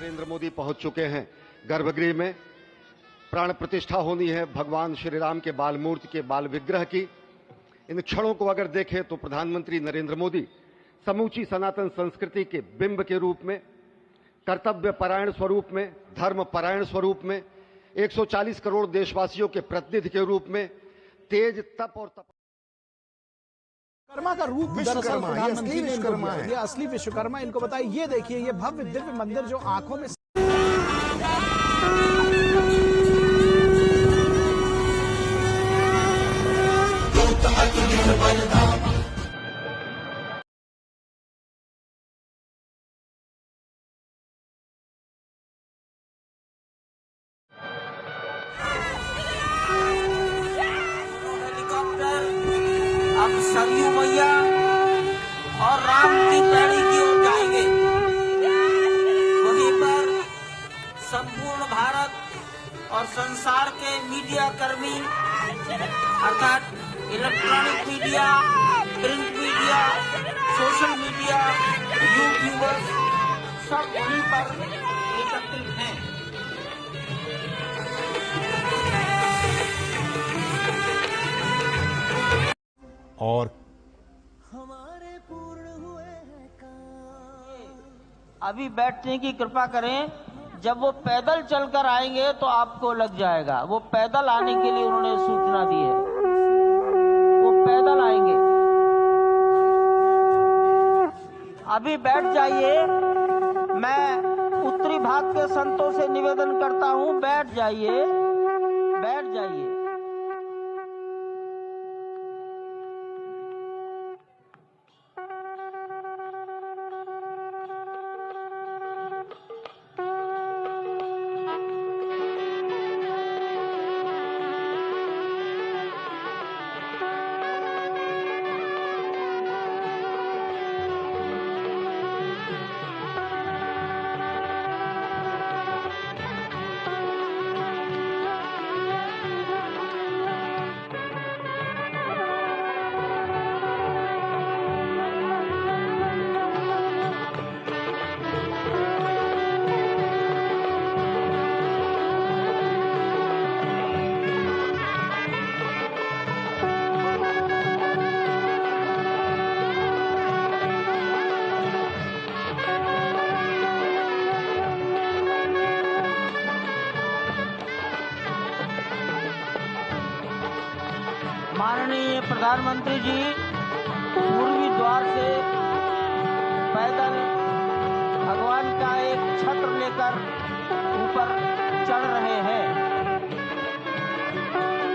नरेंद्र मोदी पहुंच चुके हैं गर्भगृह में। प्राण प्रतिष्ठा होनी है भगवान श्री राम के बाल मूर्ति के बाल विग्रह की। इन क्षणों को अगर देखें तो प्रधानमंत्री नरेंद्र मोदी समूची सनातन संस्कृति के बिंब के रूप में, कर्तव्य परायण स्वरूप में, धर्म परायण स्वरूप में, 140 करोड़ देशवासियों के प्रतिनिधि के रूप में तेज तप और तप विश्वकर्मा का रूप दरअसल प्रधानमंत्री ने विश्वकर्मा है, ये असली विश्वकर्मा। इनको बताइए, ये देखिए, ये भव्य दिव्य मंदिर जो आंखों में अब सरयू मैया और राम की पैड़ी की ओर जाएंगे। वहीं पर संपूर्ण भारत और संसार के मीडिया कर्मी अर्थात electronic media, print media, social media, YouTubers सब वहीं पर एकत्रित हैं। और अभी बैठने की कृपा करें, जब वो पैदल चलकर आएंगे तो आपको लग जाएगा। वो पैदल आने के लिए उन्होंने सूचना दी है, वो पैदल आएंगे। अभी बैठ जाइए। मैं उत्तरी भाग के संतों से निवेदन करता हूं, बैठ जाइए, बैठ जाइए। माननीय प्रधानमंत्री जी पूर्वी द्वार से पैदल भगवान का एक छत्र लेकर ऊपर चढ़ रहे हैं।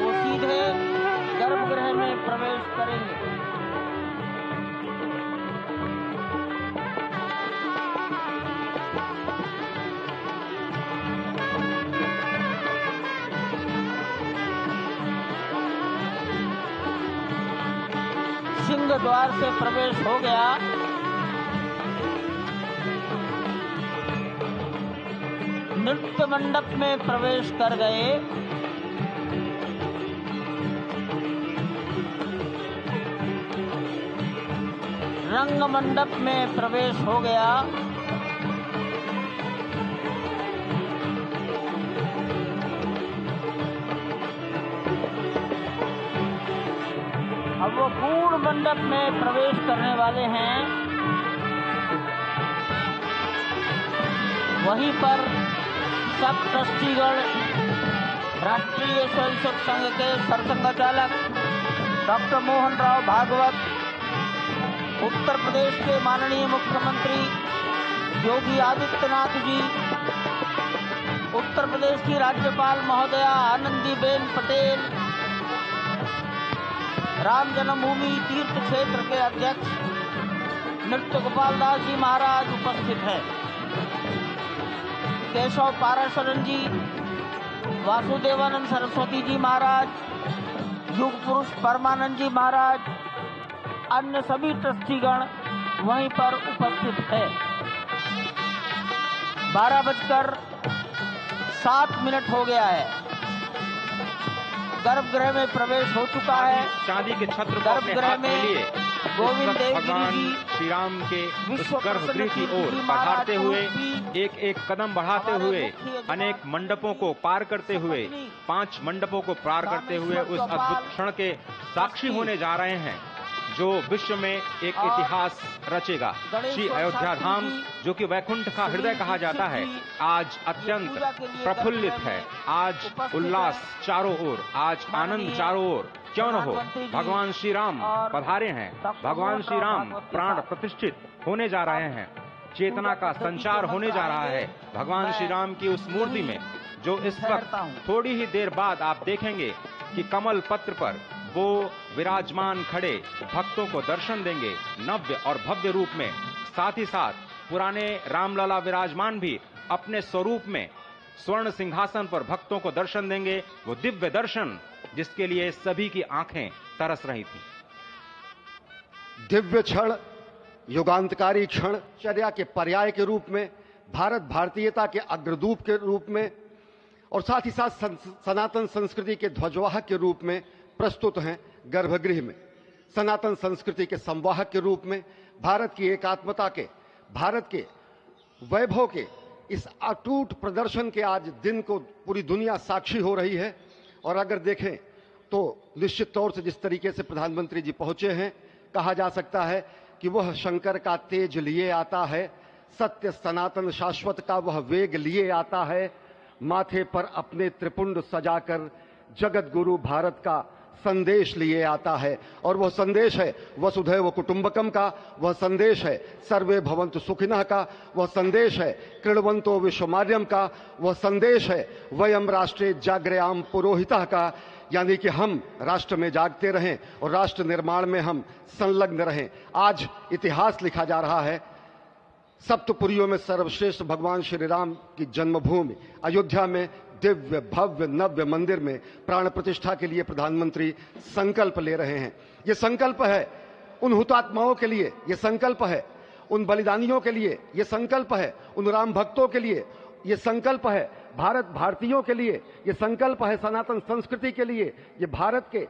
वो सीधे गर्भगृह में प्रवेश करेंगे। सिंह द्वार से प्रवेश हो गया। नृत्य मंडप में प्रवेश कर गए। रंग मंडप में प्रवेश हो गया। अब वो पूर्ण मंडप में प्रवेश करने वाले हैं। वहीं पर सब ट्रस्टीगण, राष्ट्रीय स्वयंसेवक संघ के सरसंघचालक डॉक्टर मोहन राव भागवत, उत्तर प्रदेश के माननीय मुख्यमंत्री योगी आदित्यनाथ जी, उत्तर प्रदेश की राज्यपाल महोदया आनंदीबेन पटेल, राम जन्मभूमि तीर्थ क्षेत्र के अध्यक्ष नृत्य गोपाल दास जी महाराज उपस्थित हैं। केशव पाराशरण जी, वासुदेवानंद सरस्वती जी महाराज, युग पुरुष परमानंद जी महाराज, अन्य सभी ट्रस्टीगण वहीं पर उपस्थित है। 12:07 हो गया है। गर्भगृह में प्रवेश हो चुका है। चांदी के छत्र गर्भगृह में गोविंद वक्त देवगिरी भगवान जी श्री राम के उस विश्व गर्भगृह की प्रसिद्ध ओर कीर्ति पधारते महाराज हुए की एक एक कदम बढ़ाते हमारे हुए मुख्य यजमान अनेक मंडपों को पार करते हुए सपत्नी 5 मंडपों को पार करते हुए उस अद्भुत क्षण के साक्षी होने जा रहे हैं जो विश्व में एक इतिहास रचेगा। श्री अयोध्या धाम जो कि वैकुंठ का हृदय कहा जाता है, आज अत्यंत प्रफुल्लित है। आज उल्लास चारों ओर, आज आनंद चारों ओर। क्यों न हो, भगवान श्री राम पधारे हैं, भगवान श्री राम प्राण प्रतिष्ठित होने जा रहे हैं, चेतना का संचार होने जा रहा है भगवान श्री राम की उस मूर्ति में, जो इस वक्त थोड़ी ही देर बाद आप देखेंगे कि कमल पत्र पर वो विराजमान खड़े भक्तों को दर्शन देंगे नव्य और भव्य रूप में। साथ ही साथ पुराने रामलला विराजमान भी अपने स्वरूप में स्वर्ण सिंहासन पर भक्तों को दर्शन देंगे, वो दिव्य दर्शन जिसके लिए सभी की आंखें तरस रही थी। दिव्य क्षण, युगांतकारी क्षण, चर्या के पर्याय के रूप में, भारत भारतीयता के अग्रदूत के रूप में और साथ ही साथ सनातन संस्कृति के ध्वजवाहक के रूप में प्रस्तुत हैं गर्भगृह में। सनातन संस्कृति के संवाहक के रूप में, भारत की एकात्मता के, भारत के वैभव के इस अटूट प्रदर्शन के आज दिन को पूरी दुनिया साक्षी हो रही है। और अगर देखें तो निश्चित तौर से जिस तरीके से प्रधानमंत्री जी पहुंचे हैं, कहा जा सकता है कि वह शंकर का तेज लिए आता है, सत्य सनातन शाश्वत का वह वेग लिए आता है, माथे पर अपने त्रिपुंड सजाकर जगत गुरु भारत का संदेश लिए आता है। और वह संदेश है वसुधैव कुटुंबकम का, वह संदेश है सर्वे भवन्तु सुखिनः का, वह संदेश है कृण्वन्तो विश्वमार्यम का, वह संदेश है वयम राष्ट्रे जाग्रयाम पुरोहितः का, यानी कि हम राष्ट्र में जागते रहें और राष्ट्र निर्माण में हम संलग्न रहें। आज इतिहास लिखा जा रहा है। सप्तपुरियों में सर्वश्रेष्ठ भगवान श्री राम की जन्मभूमि अयोध्या में दिव्य भव्य नव्य मंदिर में प्राण प्रतिष्ठा के लिए प्रधानमंत्री संकल्प ले रहे हैं। ये संकल्प है उन हुतात्माओं के लिए, ये संकल्प है उन बलिदानियों के लिए, ये संकल्प है उन राम भक्तों के लिए, ये संकल्प है भारत भारतीयों के लिए, ये संकल्प है सनातन संस्कृति के लिए, ये भारत के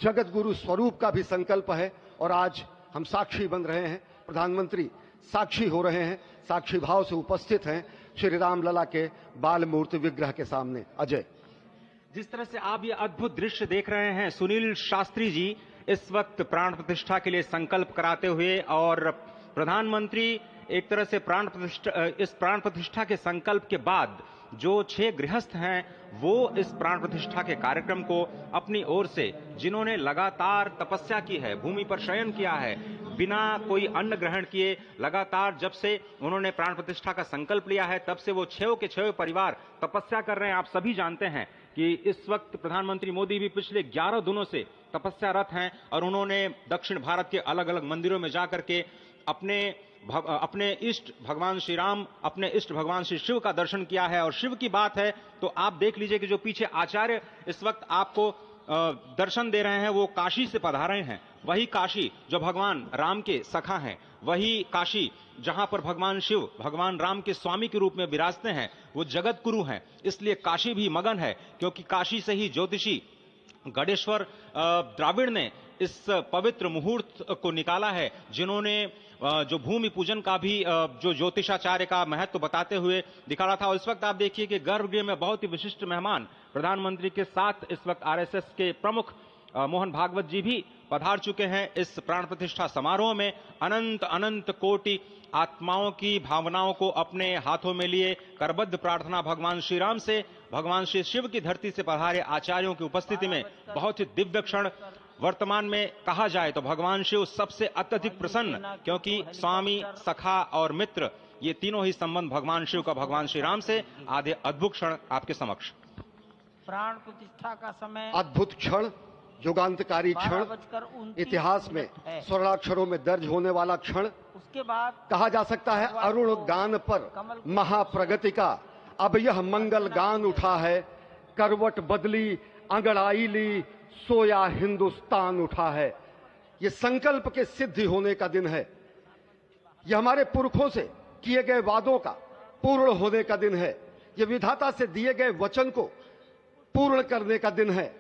जगत गुरु स्वरूप का भी संकल्प है। और आज हम साक्षी बन रहे हैं, प्रधानमंत्री साक्षी हो रहे हैं, साक्षी भाव से उपस्थित हैं श्री राम लला के बाल मूर्ति विग्रह के सामने। अजय, जिस तरह से आप ये अद्भुत दृश्य देख रहे हैं, सुनील शास्त्री जी इस वक्त प्राण प्रतिष्ठा के लिए संकल्प कराते हुए, और प्रधानमंत्री एक तरह से इस प्राण प्रतिष्ठा के संकल्प के बाद जो 6 गृहस्थ हैं वो इस प्राण प्रतिष्ठा के कार्यक्रम को अपनी ओर से, जिन्होंने लगातार तपस्या की है, भूमि पर शयन किया है, बिना कोई अन्न ग्रहण किए, लगातार जब से उन्होंने प्राण प्रतिष्ठा का संकल्प लिया है तब से वो 6 के 6 परिवार तपस्या कर रहे हैं। आप सभी जानते हैं कि इस वक्त प्रधानमंत्री मोदी भी पिछले 11 दिनों से तपस्यारत हैं और उन्होंने दक्षिण भारत के अलग अलग मंदिरों में जाकर के अपने इष्ट भगवान श्री राम, अपने इष्ट भगवान श्री शिव का दर्शन किया है। और शिव की बात है तो आप देख लीजिए कि जो पीछे आचार्य इस वक्त आपको दर्शन दे रहे हैं वो काशी से पधारे हैं। वही काशी जो भगवान राम के सखा हैं, वही काशी जहां पर भगवान शिव भगवान राम के स्वामी के रूप में विराजते हैं, वो जगत गुरु हैं। इसलिए काशी भी मगन है, क्योंकि काशी से ही ज्योतिषी गणेश्वर द्राविड़ ने इस पवित्र मुहूर्त को निकाला है, जिन्होंने जो भूमि पूजन का भी जो ज्योतिषाचार्य का महत्व बताते हुए दिखाना था। और इस वक्त आप देखिए कि गर्भगृह में बहुत ही विशिष्ट मेहमान प्रधानमंत्री के साथ इस वक्त आरएसएस के प्रमुख मोहन भागवत जी भी पधार चुके हैं। इस प्राण प्रतिष्ठा समारोह में अनंत अनंत कोटि आत्माओं की भावनाओं को अपने हाथों में लिए करबद्ध प्रार्थना भगवान श्री राम से, भगवान श्री शिव की धरती से पधारे आचार्यों की उपस्थिति में बहुत ही दिव्य क्षण। वर्तमान में कहा जाए तो भगवान शिव सबसे अत्यधिक प्रसन्न, क्योंकि स्वामी, सखा और मित्र ये तीनों ही संबंध भगवान शिव का भगवान श्री राम से। आधे अद्भुत क्षण आपके समक्ष। प्राण प्रतिष्ठा का समय, अद्भुत क्षण, युगांतकारी क्षण, इतिहास में स्वर्णाक्षरों में दर्ज होने वाला क्षण। उसके बाद कहा जा सकता है अरुण गान पर महाप्रगति का अब यह मंगल गान उठा है, करवट बदली अंगड़ाई ली सोया हिंदुस्तान उठा है। ये संकल्प के सिद्धि होने का दिन है, यह हमारे पुरखों से किए गए वादों का पूर्ण होने का दिन है, यह विधाता से दिए गए वचन को पूर्ण करने का दिन है,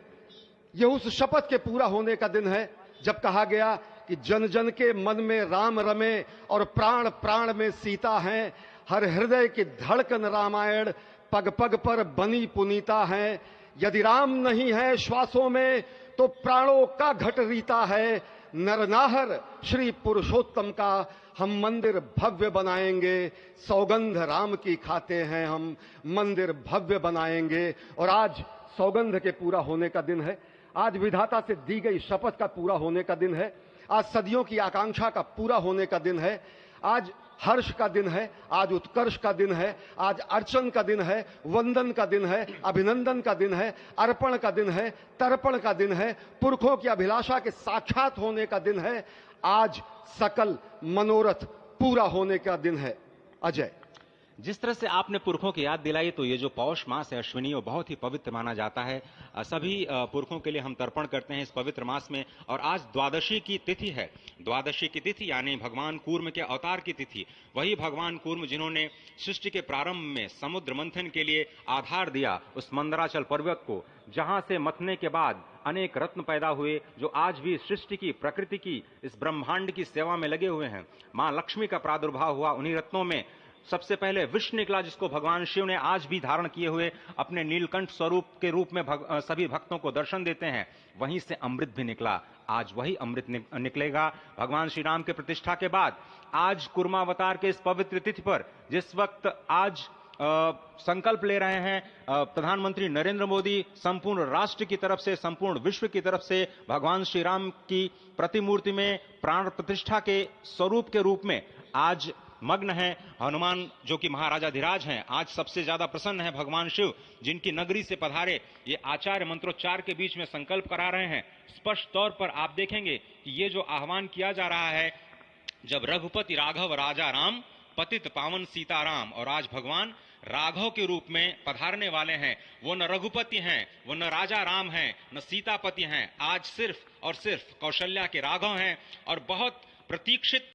यह उस शपथ के पूरा होने का दिन है जब कहा गया कि कि जन जन के मन में राम रमे और प्राण प्राण में सीता है। हर हृदय की धड़कन रामायण पग पग पर बनी पुनीता है। यदि राम नहीं है श्वासों में तो प्राणों का घट रीता है। नरनाहर श्री पुरुषोत्तम का हम मंदिर भव्य बनाएंगे। सौगंध राम की खाते हैं हम, मंदिर भव्य बनाएंगे। और आज सौगंध के पूरा होने का दिन है। आज विधाता से दी गई शपथ का पूरा होने का दिन है। आज सदियों की आकांक्षा का पूरा होने का दिन है। आज हर्ष का दिन है, आज उत्कर्ष का दिन है, आज अर्चन का दिन है, वंदन का दिन है, अभिनंदन का दिन है, अर्पण का दिन है, तर्पण का दिन है, पुरखों की अभिलाषा के साक्षात होने का दिन है। आज सकल मनोरथ पूरा होने का दिन है। अजय, जिस तरह से आपने पुरखों की याद दिलाई, तो ये जो पौष मास है अश्विनी, वो बहुत ही पवित्र माना जाता है। सभी पुरखों के लिए हम तर्पण करते हैं इस पवित्र मास में। और आज द्वादशी की तिथि है। द्वादशी की तिथि यानी भगवान कूर्म के अवतार की तिथि। वही भगवान कूर्म जिन्होंने सृष्टि के प्रारंभ में समुद्र मंथन के लिए आधार दिया उस मंदराचल पर्वत को, जहां से मथने के बाद अनेक रत्न पैदा हुए, जो आज भी सृष्टि की, प्रकृति की, इस ब्रह्मांड की सेवा में लगे हुए हैं। मां लक्ष्मी का प्रादुर्भाव हुआ उन्हीं रत्नों में। सबसे पहले विष निकला, जिसको भगवान शिव ने आज भी धारण किए हुए अपने नीलकंठ स्वरूप के रूप में सभी भक्तों को दर्शन देते हैं। वहीं से अमृत भी निकला। आज वही अमृत निकलेगा भगवान श्री राम के प्रतिष्ठा के बाद। आज कुर्मावतार के इस पवित्र तिथि पर, जिस वक्त आज संकल्प ले रहे हैं प्रधानमंत्री नरेंद्र मोदी, संपूर्ण राष्ट्र की तरफ से, संपूर्ण विश्व की तरफ से, भगवान श्री राम की प्रतिमूर्ति में प्राण प्रतिष्ठा के स्वरूप के रूप में आज मग्न है। हनुमान जो कि महाराजाधिराज हैं, आज सबसे ज्यादा प्रसन्न है भगवान शिव, जिनकी नगरी से पधारे ये आचार्य मंत्रोच्चार के बीच में संकल्प करा रहे हैं। स्पष्ट तौर पर आप देखेंगे कि ये जो आह्वान किया जा रहा है, जब रघुपति राघव राजा राम, पतित पावन सीताराम, और आज भगवान राघव के रूप में पधारने वाले हैं। वो न रघुपति हैं, वो न राजा राम हैं, न सीतापति हैं। आज सिर्फ और सिर्फ कौशल्या के राघव हैं और बहुत प्रतीक्षित